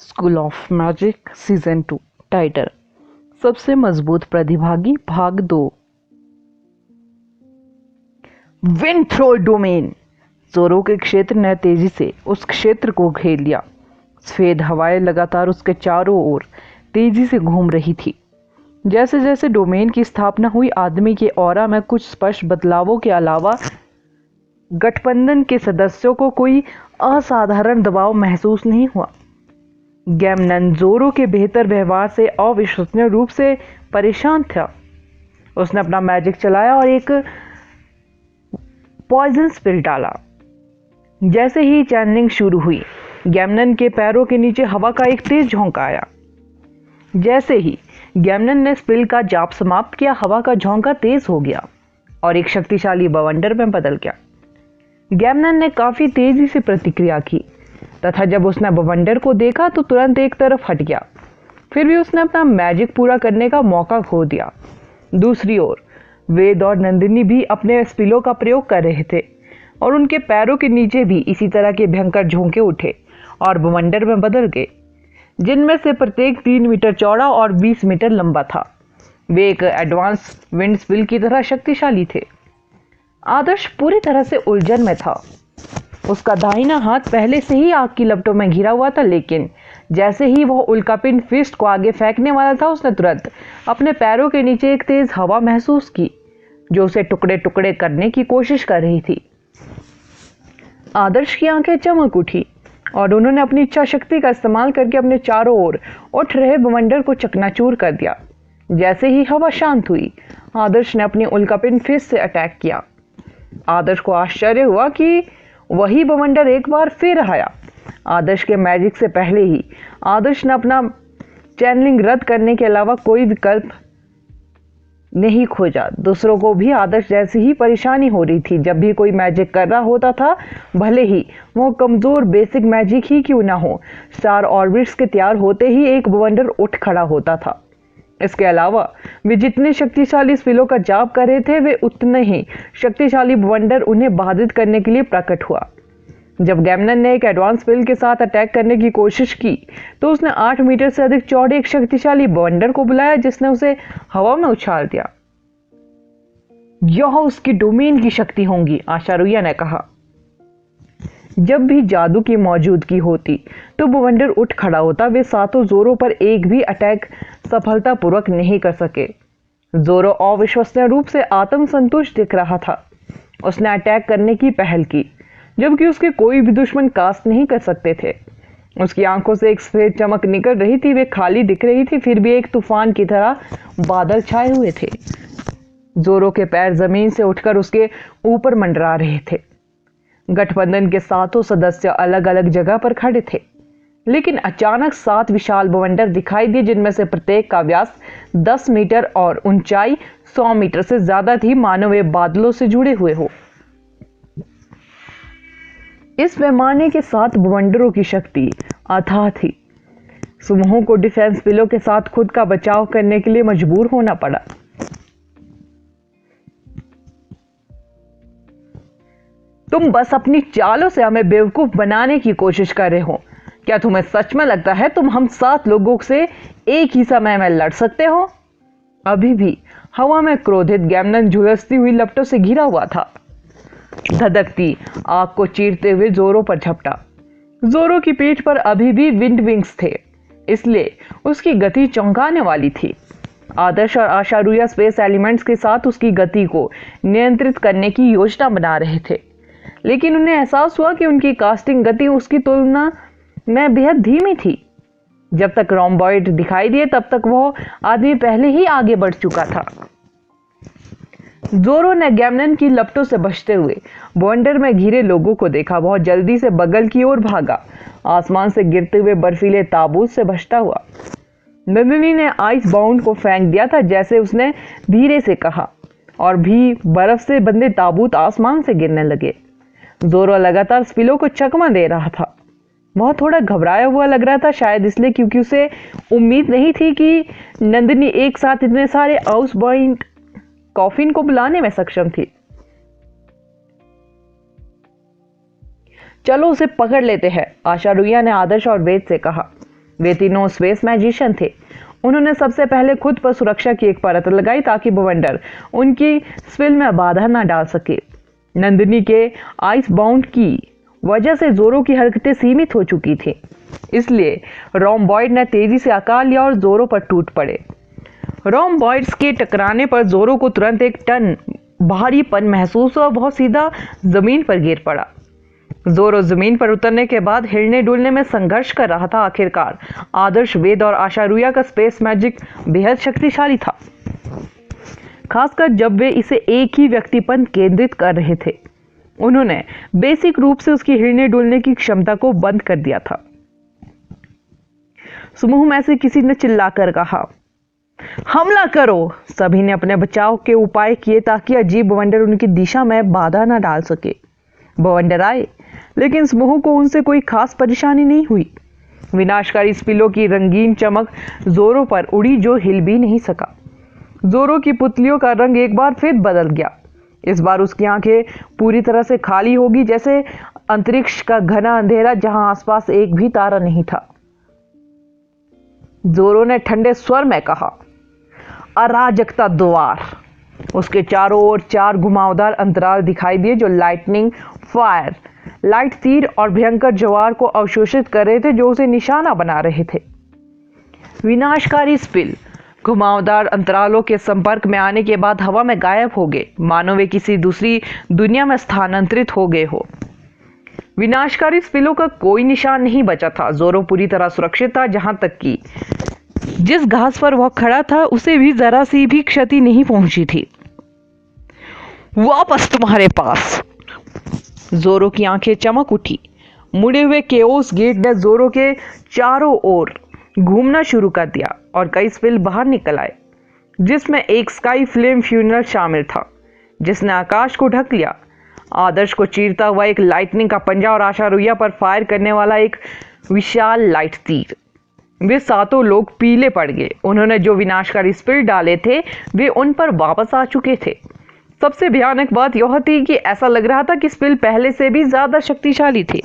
School of magic season 2 title सबसे मजबूत प्रतिभागी भाग 2। Wind throw domain. जोरो के क्षेत्र ने तेजी से उस क्षेत्र को घेर लिया। सफेद हवाएं लगातार उसके चारों ओर तेजी से घूम रही थी। जैसे जैसे डोमेन की स्थापना हुई, आदमी के ऑरा में कुछ स्पष्ट बदलावों के अलावा गठबंधन के सदस्यों को कोई असाधारण दबाव महसूस नहीं हुआ। गैमनन जोरो के बेहतर व्यवहार से अविश्वसनीय रूप से परेशान था। उसने अपना मैजिक चलाया और एक पॉइजन स्पिल डाला। जैसे ही चैनलिंग शुरू हुई, गैमनन के पैरों के नीचे हवा का एक तेज झोंका आया। जैसे ही गैमनन ने स्पिल का जाप समाप्त किया, हवा का झोंका तेज हो गया और एक शक्तिशाली बवंडर में बदल गया। गैमनन ने काफी तेजी से प्रतिक्रिया की तथा जब उसने बवंडर को देखा तो तुरंत एक तरफ हट गया। फिर भी उसने अपना मैजिक पूरा करने का मौका खो दिया। दूसरी ओर वेद और नंदिनी भी अपने स्पिलों का प्रयोग कर रहे थे और उनके पैरों के नीचे भी इसी तरह के भयंकर झोंके उठे और बवंडर में बदल गए, जिनमें से प्रत्येक 3 मीटर चौड़ा और 20 मीटर लंबा था। वे एक एडवांस विंड स्पिल की तरह शक्तिशाली थे। आदर्श पूरी तरह से उलझन में था। उसका दाहिना हाथ पहले से ही आग की लपटों में घिरा हुआ था, लेकिन जैसे ही वह उल्कापिंड फिस्ट को आगे फेंकने वाला था, उसने तुरंत अपने पैरों के नीचे एक तेज हवा महसूस की जो उसे टुकड़े टुकड़े करने की कोशिश कर रही थी। आदर्श की आंखें चमक उठी और उन्होंने अपनी इच्छा शक्ति का इस्तेमाल करके अपने चारों ओर उठ रहे बवंडर को चकनाचूर कर दिया। जैसे ही हवा शांत हुई, आदर्श ने अपनी उल्कापिंड फिस्ट से अटैक किया। आदर्श को आश्चर्य हुआ कि वही बवंडर एक बार फिर आया। आदर्श के मैजिक से पहले ही आदर्श ने अपना चैनलिंग रद्द करने के अलावा कोई विकल्प नहीं खोजा। दूसरों को भी आदर्श जैसी ही परेशानी हो रही थी। जब भी कोई मैजिक कर रहा होता था, भले ही वो कमजोर बेसिक मैजिक ही क्यों ना हो, स्टार ऑर्बिट्स के तैयार होते ही एक बवंडर उठ खड़ा होता था। इसके अलावा वे जितने शक्तिशाली स्पिलों का जाप कर रहे थे, वे उतने ही शक्तिशाली बवंडर उन्हें बाधित करने के लिए प्रकट हुआ। जब गैमनन ने एक एडवांस स्पिल के साथ अटैक करने की कोशिश की तो उसने 8 मीटर से अधिक चौड़े एक शक्तिशाली बवंडर को बुलाया, जिसने उसे हवा में उछाल दिया। यह उसकी डोमेन की शक्ति होंगी, आशारुया ने कहा। जब भी जादू की मौजूदगी होती तो बवंडर उठ खड़ा होता। वे सातों जोरों पर एक भी अटैक सफलतापूर्वक नहीं कर सके। जोरो अविश्वसनीय रूप से आत्मसंतुष्ट दिख रहा था। उसने अटैक करने की पहल की, जबकि उसके कोई भी दुश्मन कास्ट नहीं कर सकते थे। उसकी आंखों से एक सफेद चमक निकल रही थी। वे खाली दिख रही थी, फिर भी एक तूफान की तरह बादल छाए हुए थे। जोरो के पैर जमीन से उठकर उसके ऊपर मंडरा रहे थे। गठबंधन के सातों सदस्य अलग अलग जगह पर खड़े थे, लेकिन अचानक 7 विशाल बवंडर दिखाई दिए, जिनमें से प्रत्येक का व्यास 10 मीटर और ऊंचाई 100 मीटर से ज्यादा थी, मानो वे बादलों से जुड़े हुए हो। इस पैमाने के 7 बवंडरों की शक्ति अथाह थी। समूहों को डिफेंस बिलों के साथ खुद का बचाव करने के लिए मजबूर होना पड़ा। तुम बस अपनी चालों से हमें बेवकूफ बनाने की कोशिश कर रहे हो। क्या तुम्हें सच में लगता है तुम हम 7 लोगों से एक ही समय में लड़ सकते हो? अभी भी हवा में क्रोधित गैमनन झुलसती हुई लपटों से घिरा हुआ था। धधकती आग को चीरते हुए जोरो पर झपटा। जोरो की पीठ पर अभी भी विंड विंग्स थे, इसलिए उसकी गति चौंकाने वाली थी। आदर्श और आशारुया स्पेस एलिमेंट्स के साथ उसकी गति को नियंत्रित करने की योजना बना रहे थे, लेकिन उन्हें एहसास हुआ कि उनकी कास्टिंग गति उसकी तुलना में बेहद धीमी थी। जब तक रोम्बॉइड दिखाई दिए, तब तक वह आदमी पहले ही आगे बढ़ चुका था। जोरो ने गैमनन की लपटों से बचते हुए बवंडर में घिरे लोगों को देखा। बहुत जल्दी से बगल की ओर भागा, आसमान से गिरते हुए बर्फीले ताबूत से बचता हुआ। नंदिनी ने आइस बाउंड को फेंक दिया था, जैसे उसने धीरे से कहा, और भी बर्फ से बंधे ताबूत आसमान से गिरने लगे। जोरो लगातार स्पिलों को चकमा दे रहा था। वह थोड़ा घबराया हुआ लग रहा था, शायद इसलिए क्योंकि उसे उम्मीद नहीं थी कि नंदिनी एक साथ इतने सारे आउस बाउंड कॉफिन को बुलाने में सक्षम थी। चलो उसे पकड़ लेते हैं, आशारुया ने आदर्श और वेद से कहा। वे तीनों स्पेस मैजिशियन थे। उन्होंने सबसे पहले खुद पर सुरक्षा की एक परत लगाई ताकि बवंडर उनकी स्पिल में बाधा न डाल सके। नंदिनी के आइस बाउंड की वजह से जोरो की हरकतें सीमित हो चुकी थी, इसलिए रोम्बॉइड ने तेजी से आकार लिया और जोरो पर टूट पड़े। रोम्बॉइड्स के टकराने पर जोरो को तुरंत एक टन भारीपन महसूस हुआ और बहुत सीधा जमीन पर गिर पड़ा। जोरो जमीन पर उतरने के बाद हिलने डुलने में संघर्ष कर रहा था। आखिरकार आदर्श, वेद और आशारुया का स्पेस मैजिक बेहद शक्तिशाली था, खासकर जब वे इसे एक ही व्यक्ति पर केंद्रित कर रहे थे। उन्होंने बेसिक रूप से उसकी हिलने डुलने की क्षमता को बंद कर दिया था। समूह में से किसी ने चिल्लाकर कहा, हमला करो। सभी ने अपने बचाव के उपाय किए ताकि अजीब बवंडर उनकी दिशा में बाधा न डाल सके। बवंडर आए, लेकिन समूह को उनसे कोई खास परेशानी नहीं हुई। विनाशकारी स्पिलों की रंगीन चमक जोरो पर उड़ी जो हिल भी नहीं सका। जोरो की पुतलियों का रंग एक बार फिर बदल गया। इस बार उसकी आंखें पूरी तरह से खाली होगी, जैसे अंतरिक्ष का घना अंधेरा जहां आसपास एक भी तारा नहीं था। जोरो ने ठंडे स्वर में कहा, अराजकता द्वार। उसके चारों ओर 4 घुमावदार अंतराल दिखाई दिए जो लाइटनिंग फायर, लाइट तीर और भयंकर ज्वार को अवशोषित कर रहे थे, जो उसे निशाना बना रहे थे। विनाशकारी स्पिल घुमावदार अंतरालों के संपर्क में आने के बाद हवा में गायब हो गए, मानो वे किसी दूसरी दुनिया में स्थानांतरित हो गए हो। विनाशकारी स्पिलों का कोई निशान नहीं बचा था। जोरो पूरी तरह सुरक्षित था, जहां तक कि जिस घास पर वह खड़ा था उसे भी जरा सी भी क्षति नहीं पहुंची थी। वापस तुम्हारे पास। जोरो की आंखें चमक उठी। मुड़े हुए केओस गेट ने जोरो के चारों ओर घूमना शुरू कर दिया और कई स्पिल बाहर निकल आए, जिसमें एक स्काई फ्लेम फ्यूनरल शामिल था, जिसने आकाश को ढक लिया। आदर्श को चीरता हुआ एक लाइटनिंग का पंजा और आशारुया पर फायर करने वाला एक विशाल लाइट तीर। वे सातों लोग पीले पड़ गए। उन्होंने जो विनाशकारी स्पिल डाले थे वे उन पर वापस आ चुके थे। सबसे भयानक बात यह थी कि ऐसा लग रहा था कि स्पिल पहले से भी ज्यादा शक्तिशाली थे।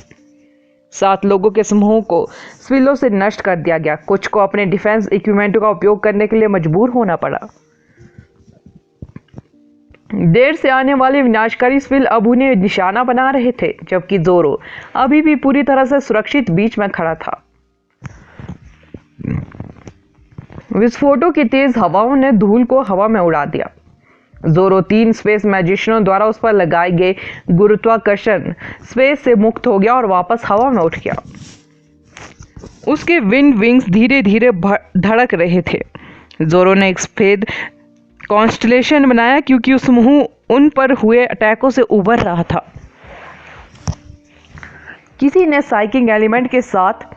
7 लोगों के समूह को स्पिलों से नष्ट कर दिया गया। कुछ को अपने डिफेंस इक्विपमेंट का उपयोग करने के लिए मजबूर होना पड़ा। देर से आने वाले विनाशकारी स्पिल अब उन्हें निशाना बना रहे थे, जबकि जोरो अभी भी पूरी तरह से सुरक्षित बीच में खड़ा था। विस्फोटों की तेज हवाओं ने धूल को हवा में उड़ा दिया। जोरो 3 स्पेस मैजिशियनों द्वारा उस पर लगाए गए गुरुत्वाकर्षण स्पेस से मुक्त हो गया और वापस हवा में उठ गया। उसके विंड विंग्स धीरे धीरे धड़क रहे थे। जोरो ने एक सफेद कॉन्स्टलेशन बनाया क्योंकि उस समूह उन पर हुए अटैकों से उबर रहा था। किसी ने साइकिंग एलिमेंट के साथ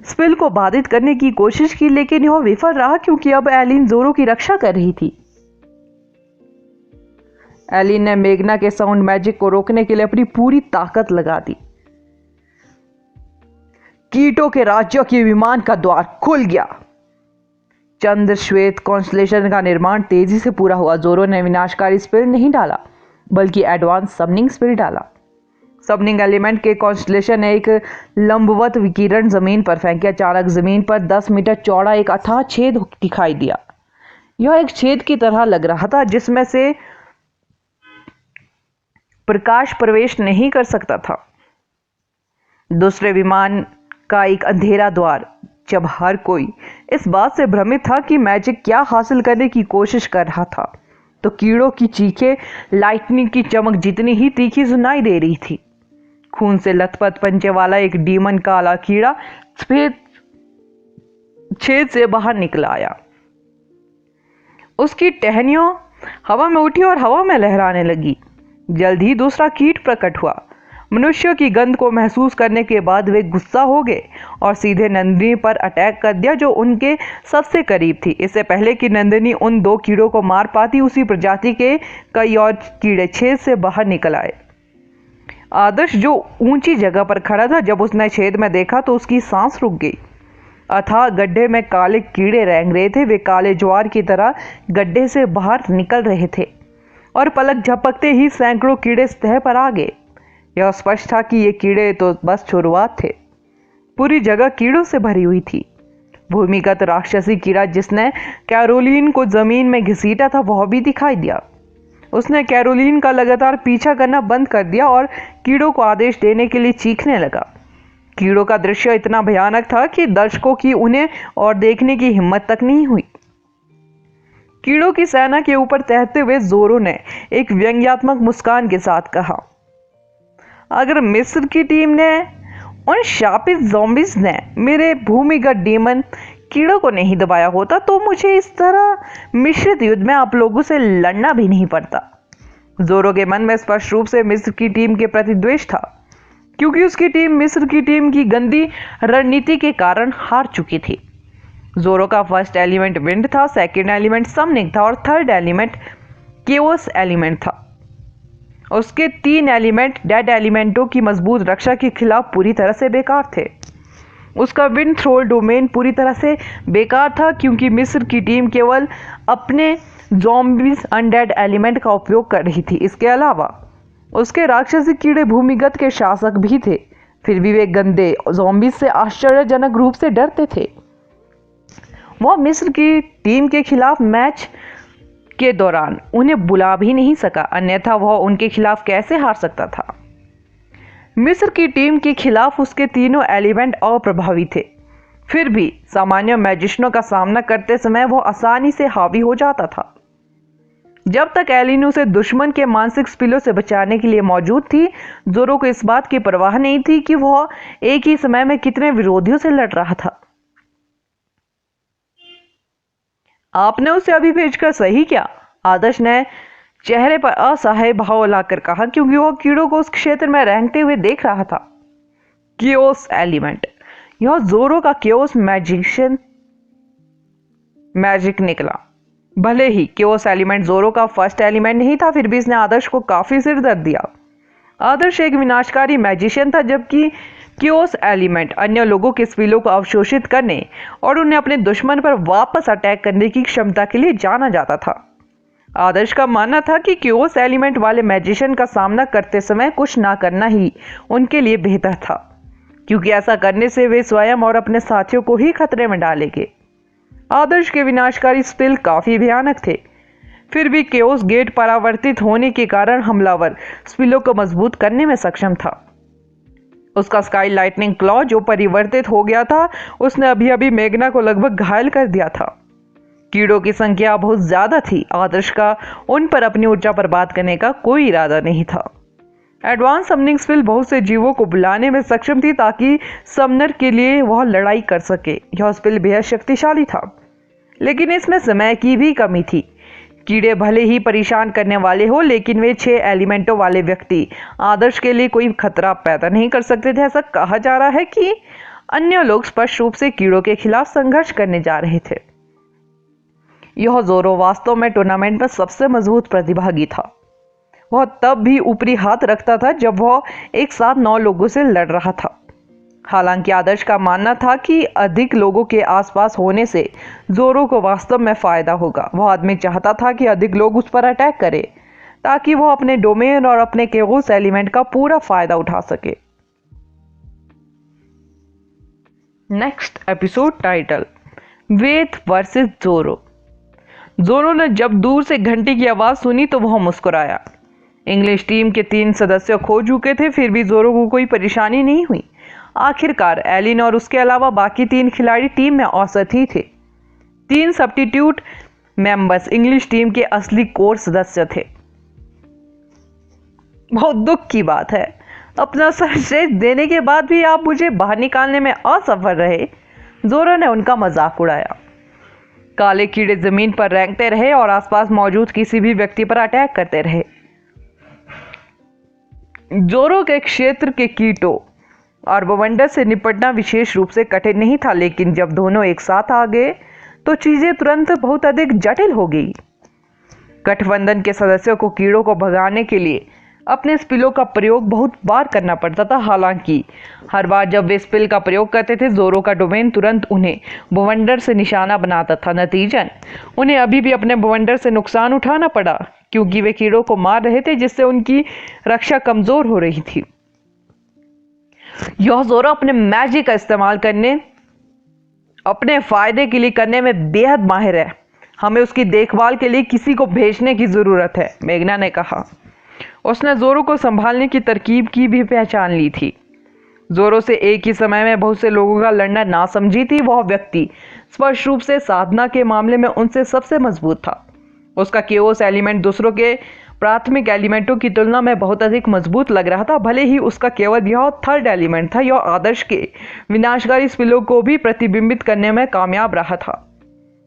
स्पिल को बाधित करने की कोशिश की, लेकिन यह विफल रहा क्योंकि अब एलिन जोरो की रक्षा कर रही थी। एलिन ने मेघना के साउंड मैजिक को रोकने के लिए अपनी पूरी ताकत लगा दी। कीटों के राज्यों के विमान का द्वार खुल गया। चंद्र श्वेत कॉन्स्टलेशन का निर्माण तेजी से पूरा हुआ। जोरो ने विनाशकारी स्पिल नहीं डाला, बल्कि एडवांस समनिंग स्पिल डाला। समनिंग एलिमेंट के कॉन्स्टलेशन ने एक लंबवत विकिरण जमीन पर फेंके। अचानक जमीन पर 10 मीटर चौड़ा एक अथाह छेद दिखाई दिया। यह एक छेद की तरह लग रहा था जिसमें से प्रकाश प्रवेश नहीं कर सकता था। दूसरे विमान का एक अंधेरा द्वार। जब हर कोई इस बात से भ्रमित था कि मैजिक क्या हासिल करने की कोशिश कर रहा था, तो कीड़ों की चीखें लाइटनिंग की चमक जितनी ही तीखी सुनाई दे रही थी। खून से लथपथ पंजे वाला एक डीमन काला कीड़ा सफेद छेद से बाहर निकल आया। उसकी टहनियों हवा में उठी और हवा में लहराने लगी। जल्द ही दूसरा कीट प्रकट हुआ। मनुष्यों की गंध को महसूस करने के बाद वे गुस्सा हो गए और सीधे नंदिनी पर अटैक कर दिया, जो उनके सबसे करीब थी। इससे पहले कि नंदिनी उन 2 कीड़ों को मार पाती, उसी प्रजाति के कई और कीड़े छेद से बाहर निकल आए। आदर्श जो ऊंची जगह पर खड़ा था, जब उसने छेद में देखा तो उसकी सांस रुक गई। अथाह गड्ढे में काले कीड़े रेंग रहे थे। वे काले ज्वार की तरह गड्ढे से बाहर निकल रहे थे और पलक झपकते ही सैकड़ों कीड़े सतह पर आ गए। यह स्पष्ट था कि ये कीड़े तो बस शुरुआत थे। पूरी जगह कीड़ों से भरी हुई थी। भूमिगत राक्षसी कीड़ा जिसने कैरोलिन को जमीन में घसीटा था वह भी दिखाई दिया। उसने कैरोलिन का लगातार पीछा करना बंद कर दिया और कीड़ों को आदेश देने के लिए चीखने लगा। कीड़ों का दृश्य इतना भयानक था कि दर्शकों की उन्हें और देखने की हिम्मत तक नहीं हुई। कीड़ों की सेना के ऊपर तैरते हुए जोरो ने एक व्यंग्यात्मक मुस्कान के साथ कहा, अगर मिस्र की टीम ने उन शापित ज़ॉम्बीज ने मेरे भूमिगत डीमन कीड़ों को नहीं दबाया होता तो मुझे इस तरह मिश्रित युद्ध में आप लोगों से लड़ना भी नहीं पड़ता। जोरो के मन में स्पष्ट रूप से मिस्र की टीम के प्रति द्वेष था, क्योंकि उसकी टीम मिस्र की टीम की गंदी रणनीति के कारण हार चुकी थी। जोरो का फर्स्ट एलिमेंट विंड था, सेकंड एलिमेंट समनिंग था और थर्ड एलिमेंट केओस एलिमेंट था। उसके 3 एलिमेंट डेड एलिमेंटों की मजबूत रक्षा के खिलाफ पूरी तरह से बेकार थे। उसका विंड थ्रोल डोमेन पूरी तरह से बेकार था, क्योंकि मिस्र की टीम केवल अपने ज़ॉम्बीज अनडेड एलिमेंट का उपयोग कर रही थी। इसके अलावा उसके राक्षसी कीड़े भूमिगत के शासक भी थे, फिर भी वे गंदे ज़ॉम्बीज से आश्चर्यजनक रूप से डरते थे। वह मिस्र की टीम के खिलाफ मैच के दौरान उन्हें बुला भी नहीं सका, अन्यथा वह उनके खिलाफ कैसे हार सकता था। मिस्र की टीम के खिलाफ उसके तीनों एलिमेंट अप्रभावी थे, फिर भी सामान्य मैजिशियनों का सामना करते समय वह आसानी से हावी हो जाता था। जब तक एलिन उसे दुश्मन के मानसिक स्पिलों से बचाने के लिए मौजूद थी, जोरो को इस बात की परवाह नहीं थी कि वह एक ही समय में कितने विरोधियों से लड़ रहा था। आपने उसे अभी भेजकर सही किया, आदर्श ने चेहरे पर असहाय भाव लाकर कहा, क्योंकि वह कीड़ों को उस क्षेत्र में रेंगते हुए देख रहा था। केओस एलिमेंट, यह जोरो का केओस मैजिक निकला। भले ही केओस एलिमेंट जोरो का फर्स्ट एलिमेंट नहीं था, फिर भी इसने आदर्श को काफी सिरदर्द दिया। आदर्श एक विनाशकारी मैजिशियन था, जबकि केओस एलिमेंट अन्य लोगों के स्पिलों को अवशोषित करने और उन्हें अपने दुश्मन पर वापस अटैक करने की क्षमता के लिए जाना जाता था। आदर्श का मानना था कि केओस एलिमेंट वाले मैजिशियन का सामना करते समय कुछ ना करना ही उनके लिए बेहतर था, क्योंकि ऐसा करने से वे स्वयं और अपने साथियों को ही खतरे में डालेंगे। आदर्श के विनाशकारी स्पिल काफी भयानक थे, फिर भी केओस गेट परावर्तित होने के कारण हमलावर स्पिलों को मजबूत करने में सक्षम था। उसका स्काई लाइटनिंग क्लॉ जो परिवर्तित हो गया था, उसने अभी अभी मेघना को लगभग घायल कर दिया था। कीड़ों की संख्या बहुत ज्यादा थी। आदर्श का उन पर अपनी ऊर्जा बर्बाद करने का कोई इरादा नहीं था। एडवांस समनिंग स्पिल बहुत से जीवों को बुलाने में सक्षम थी ताकि समनर के लिए वह लड़ाई कर सके। यह स्पिल बेहद शक्तिशाली था, लेकिन इसमें समय की भी कमी थी। कीड़े भले ही परेशान करने वाले हो, लेकिन वे 6 एलिमेंटों वाले व्यक्ति आदर्श के लिए कोई खतरा पैदा नहीं कर सकते थे। ऐसा कहा जा रहा है कि अन्य लोग स्पष्ट रूप से कीड़ों के खिलाफ संघर्ष करने जा रहे थे। यह जोरो वास्तव में टूर्नामेंट में सबसे मजबूत प्रतिभागी था। वह तब भी ऊपरी हाथ रखता था जब वह एक साथ 9 लोगों से लड़ रहा था। हालांकि आदर्श का मानना था कि अधिक लोगों के आसपास होने से जोरो को वास्तव में फायदा होगा। वह आदमी चाहता था कि अधिक लोग उस पर अटैक करें ताकि वह अपने डोमेन और अपने केओस एलिमेंट का पूरा फायदा उठा सके। Next episode title, Veth versus Zoro. Zoro ने जब दूर से घंटी की आवाज सुनी तो वह मुस्कुराया। इंग्लिश टीम के 3 सदस्य खो चुके थे, फिर भी जोरो को कोई परेशानी नहीं हुई। आखिरकार एलिन और उसके अलावा बाकी 3 खिलाड़ी टीम में औसत ही थे। 3 सब्स्टिट्यूट मेंबर्स इंग्लिश टीम के असली कोर सदस्य थे। बहुत दुख की बात है, अपना सर्वश्रेष्ठ देने के बाद भी आप मुझे बाहर निकालने में असफल रहे। जोरो ने उनका मजाक उड़ाया। काले कीड़े जमीन पर रेंगते रहे और आसपास मौजूद किसी भी व्यक्ति पर अटैक करते रहे। जोरो के क्षेत्र के कीटों और बवंडर से निपटना विशेष रूप से कठिन नहीं था, लेकिन जब दोनों एक साथ आ गए तो चीजें तुरंत बहुत अधिक जटिल हो गई। गठबंधन के सदस्यों को कीड़ों को भगाने के लिए अपने स्पिलों का प्रयोग बहुत बार करना पड़ता था। हालांकि हर बार जब वे स्पिल का प्रयोग करते थे, जोरो का डोमेन तुरंत उन्हें बवंडर से निशाना बनाता था। नतीजन उन्हें अभी भी अपने बवंडर से नुकसान उठाना पड़ा, क्योंकि वे कीड़ों को मार रहे थे, जिससे उनकी रक्षा कमजोर हो रही थी। यह जोरो अपने मैजिक का इस्तेमाल करने अपने फायदे के लिए करने में बेहद माहिर है। हमें उसकी देखभाल के लिए किसी को भेजने की जरूरत है, मेघना ने कहा। उसने जोरो को संभालने की तरकीब की भी पहचान ली थी। जोरो से एक ही समय में बहुत से लोगों का लड़ना ना समझी थी। वह व्यक्ति स्पष्ट रूप से साधना के मामले में उनसे सबसे मजबूत था। उसका केओस एलिमेंट दूसरों के प्राथमिक एलिमेंटों की तुलना में बहुत अधिक मजबूत लग रहा था। भले ही उसका केवल यह थर्ड एलिमेंट था, यह आदर्श के विनाशकारी स्पिलों को भी प्रतिबिंबित करने में कामयाब रहा था।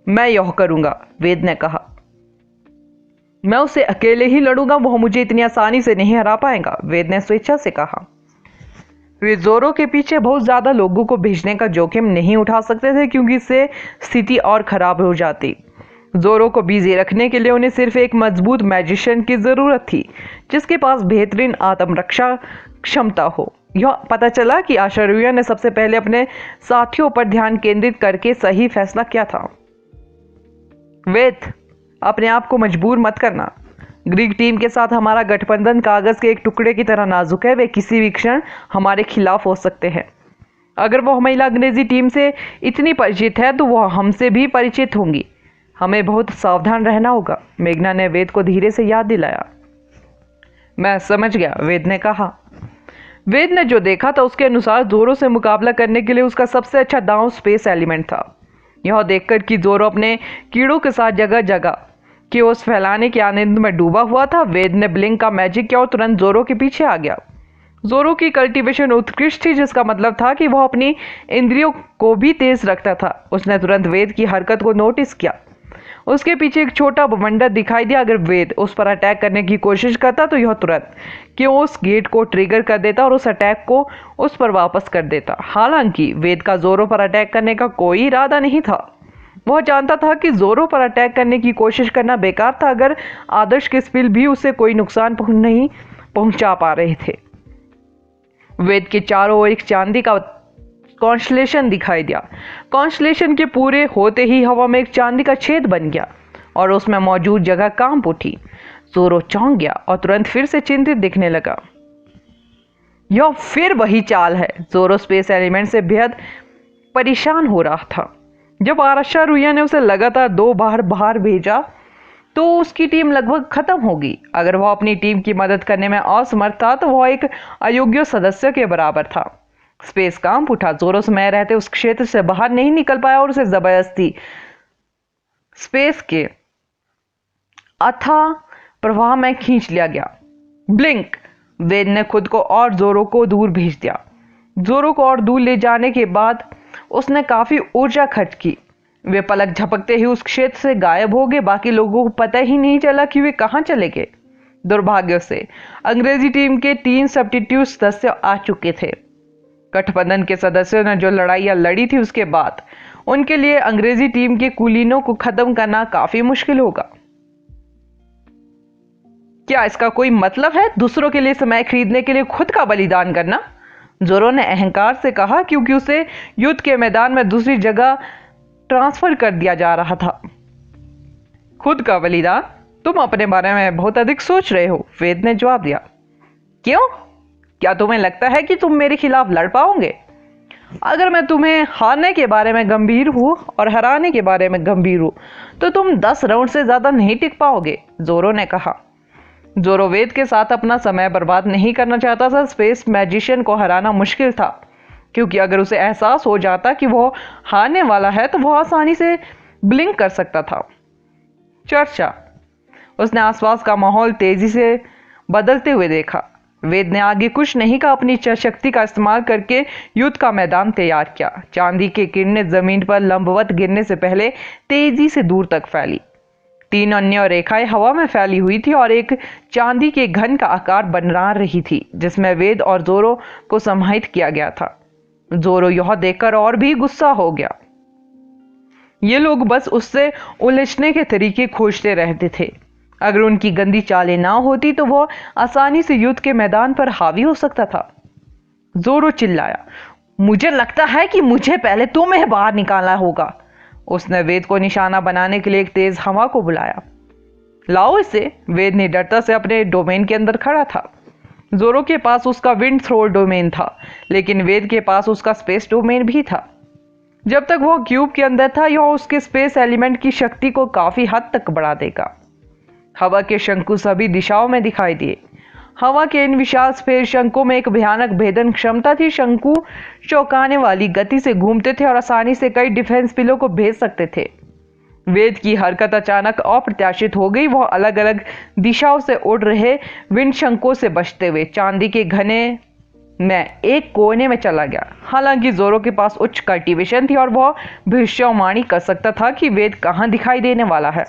मैं यह करूंगा, वेद ने कहा। मैं उससे अकेले ही लड़ूंगा, वह मुझे इतनी आसानी से नहीं हरा पाएगा, वेद ने स्वेच्छा से कहा। वे जोरो के पीछे बहुत ज्यादा लोगों को भेजने का जोखिम नहीं उठा सकते थे, क्योंकि इससे स्थिति और खराब हो जाती। जोरो को बिजी रखने के लिए उन्हें सिर्फ एक मजबूत मैजिशियन की जरूरत थी, जिसके पास बेहतरीन आत्मरक्षा क्षमता हो। यह पता चला कि आशारुया ने सबसे पहले अपने साथियों पर ध्यान केंद्रित करके सही फैसला किया था। वेद, अपने आप को मजबूर मत करना। ग्रीक टीम के साथ हमारा गठबंधन कागज के एक टुकड़े की तरह नाजुक है। वे किसी भी क्षण हमारे खिलाफ हो सकते हैं। अगर वह महिला अंग्रेजी टीम से इतनी परिचित है तो वह हमसे भी परिचित होंगी। हमें बहुत सावधान रहना होगा, मेघना ने वेद को धीरे से याद दिलाया। मैं समझ गया, वेद ने कहा। वेद ने जो देखा था उसके अनुसार जोरो से मुकाबला करने के लिए उसका सबसे अच्छा दांव स्पेस एलिमेंट था। यह देखकर कि जोरो अपने कीड़ों के साथ जगह जगह केओस फैलाने के आनंद में डूबा हुआ था, वेद ने ब्लिंक का मैजिक किया और तुरंत जोरो के पीछे आ गया। जोरो की कल्टीवेशन उत्कृष्ट थी, जिसका मतलब था कि वह अपनी इंद्रियों को भी तेज रखता था। उसने तुरंत वेद की हरकत को नोटिस किया। उसके पीछे एक छोटा बवंडर दिखाई दिया। अगर वेद उस पर अटैक करने की कोशिश करता तो यह तुरंत केओस गेट को ट्रिगर कर देता और उस अटैक को उस पर वापस कर देता। हालांकि वेद का जोरो पर अटैक करने का कोई इरादा नहीं था। वह जानता था कि जोरो पर अटैक करने की कोशिश करना बेकार था, अगर आदर्श के स्पिल भी उसे कोई नुकसान नहीं पहुंचा पा रहे थे। वेद के चारों ओर एक चांदी का कॉन्स्टलेशन दिखाई दिया। कॉन्स्टलेशन के पूरे होते ही हवा में एक चांदी का छेद बन गया और उसमें मौजूद जगह कांप उठी। जोरो चौंक गया और तुरंत फिर से चिंतित दिखने लगा। यह फिर वही चाल है। जोरो स्पेस एलिमेंट से बेहद परेशान हो रहा था। जब आशारुया ने उसे लगातार 2 बार बाहर भेजा तो उसकी टीम लगभग खत्म होगी। अगर वह अपनी टीम की मदद करने में असमर्थ था तो वह एक अयोग्य सदस्य के बराबर था। स्पेस कांप उठा। जोरो समय रहते उस क्षेत्र से बाहर नहीं निकल पाया और उसे जबरदस्ती स्पेस के अथाह प्रवाह में खींच लिया गया। ब्लिंक, वेद ने खुद को और जोरो को दूर भेज दिया। जोरो को और दूर ले जाने के बाद उसने काफी ऊर्जा खर्च की। वे पलक झपकते ही उस क्षेत्र से गायब हो गए। बाकी लोगों को पता ही नहीं चला कि वे कहां चले गए। दुर्भाग्य से अंग्रेजी टीम के 3 सब्स्टिट्यूट सदस्य आ चुके थे। गठबंधन के सदस्यों ने जो लड़ाइयां लड़ी थी उसके बाद उनके लिए अंग्रेजी टीम के कुलीनों को खत्म करना काफी मुश्किल होगा। क्या इसका कोई मतलब है दूसरों के लिए समय खरीदने के लिए खुद का बलिदान करना? जोरो ने अहंकार से कहा, क्योंकि उसे युद्ध के मैदान में दूसरी जगह ट्रांसफर कर दिया जा रहा था। खुद का बलिदान? तुम अपने बारे में बहुत अधिक सोच रहे हो, वेद ने जवाब दिया। क्यों? क्या तुम्हें लगता है कि तुम मेरे खिलाफ लड़ पाओगे? अगर मैं तुम्हें हारने के बारे में गंभीर हूं और हराने के बारे में गंभीर हूं तो तुम 10 राउंड से ज्यादा नहीं टिक पाओगे, जोरो ने कहा। जोरो वेद के साथ अपना समय बर्बाद नहीं करना चाहता था। स्पेस मैजिशियन को हराना मुश्किल था, क्योंकि अगर उसे एहसास हो जाता कि वह हारने वाला है तो वह आसानी से ब्लिंक कर सकता था। चर्चा। उसने आसपास का माहौल तेजी से बदलते हुए देखा। वेद ने आगे कुछ नहीं कहा, अपनी शक्ति का इस्तेमाल करके युद्ध का मैदान तैयार किया। चांदी की किरणें जमीन पर लंबवत गिरने से पहले तेजी से दूर तक फैली। 3 अन्य रेखाएं हवा में फैली हुई थी और एक चांदी के घन का आकार बना रही थी, जिसमें वेद और जोरो को समाहित किया गया था। जोरो यह देखकर और भी गुस्सा हो गया। ये लोग बस उससे उलझने के तरीके खोजते रहते थे। अगर उनकी गंदी चालें ना होती तो वह आसानी से युद्ध के मैदान पर हावी हो सकता था। जोरो चिल्लाया, मुझे लगता है कि मुझे पहले तुम्हें बाहर निकालना होगा। उसने वेद को निशाना बनाने के लिए एक तेज हवा को बुलाया। लाओ इसे। वेद निडरता से अपने डोमेन के अंदर खड़ा था। जोरो के पास उसका विंड थ्रोर डोमेन था, लेकिन वेद के पास उसका स्पेस डोमेन भी था। जब तक वह क्यूब के अंदर था, यह उसके स्पेस एलिमेंट की शक्ति को काफी हद तक बढ़ा देगा। हवा के शंकु सभी दिशाओं में दिखाई दिए। हवा के इन विशाल स्फेयर शंकुओं में एक भयानक भेदन क्षमता थी। शंकु चौंकाने वाली गति से घूमते थे और आसानी से कई डिफेंस पिलों को भेज सकते थे। वेद की हरकत अचानक अप्रत्याशित हो गई। वह अलग अलग दिशाओं से उड़ रहे विंड शंकुओं से बचते हुए चांदी के घने में एक कोने में चला गया। हालांकि जोरो के पास उच्च कल्टीवेशन थी और वह भविष्यवाणी कर सकता था कि वेद कहां दिखाई देने वाला है।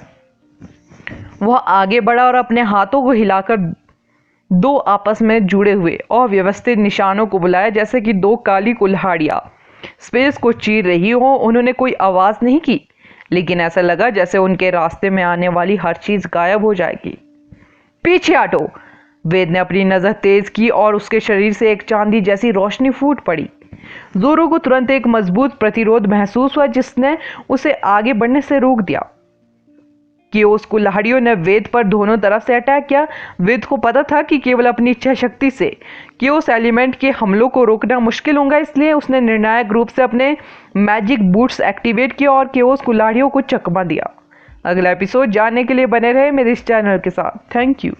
वह आगे बढ़ा और अपने हाथों को हिलाकर दो आपस में जुड़े हुए अव्यवस्थित निशानों को बुलाया, जैसे कि दो काली कुल्हाड़ियां स्पेस को चीर रही हो। उन्होंने कोई आवाज नहीं की, लेकिन ऐसा लगा जैसे उनके रास्ते में आने वाली हर चीज गायब हो जाएगी। पीछे हटो, वेद ने अपनी नजर तेज की और उसके शरीर से एक चांदी जैसी रोशनी फूट पड़ी। जोरो को तुरंत एक मजबूत प्रतिरोध महसूस हुआ, जिसने उसे आगे बढ़ने से रोक दिया। कि उस कुल्हाड़ियों ने वेद पर दोनों तरफ से अटैक किया। वेद को पता था कि केवल अपनी इच्छा शक्ति से केओस एलिमेंट के हमलों को रोकना मुश्किल होगा, इसलिए उसने निर्णायक रूप से अपने मैजिक बूट्स एक्टिवेट किया और केओस कुल्हाड़ियों को चकमा दिया। अगला एपिसोड जानने के लिए बने रहे मेरे इस चैनल के साथ। Thank you.